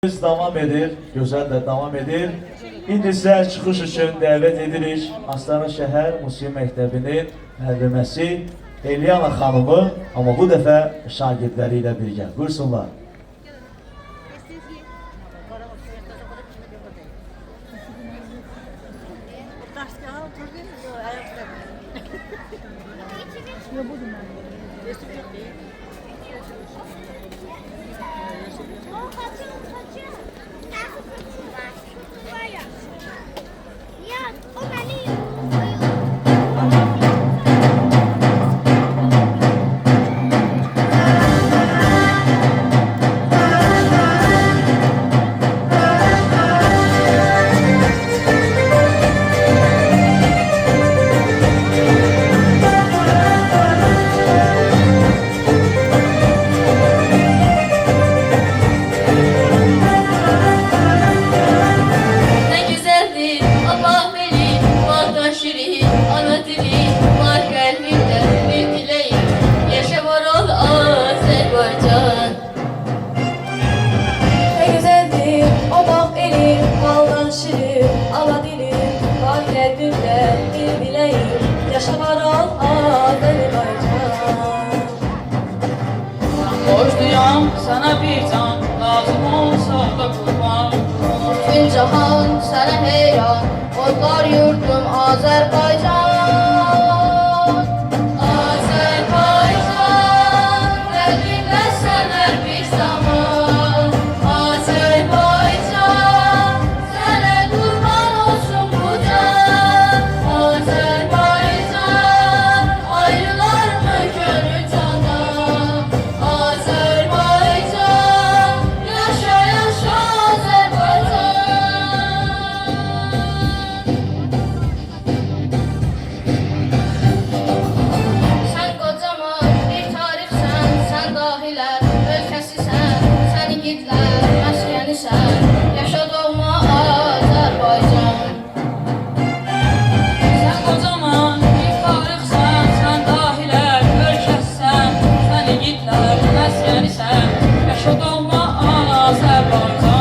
Devam edir, gözəl də davam edir. İndi sizə çıxış üçün dəvət edirik Astana Şəhər Musiqi Məktəbinin müəlliməsi Elyana xanımı, amma bu dəfə şagirdləri ilə birgə. Buyursunlar. Sana bir can lazım olsa da kurban. Bütün cahan sana heyran, otlar yurdum Azerbaycan. Azerbaycan, kalbimde sana bir zaman. Azerbaycan, sana kurban olsun bu can. Azerbaycan, ayrılar mı gönül candan? Azerbaycan, yaşa yaşa Azerbaycan. Sen kocaman bir tarixsən, sen dahilər ölkəsisən, sen igidlər məskənisən, yaşa doğma Azerbaycan. Sen kocaman bir tarixsən, sen dahilər ölkəsisən, sen igidlər məskənisən, yaşa doğma Azərbaycan.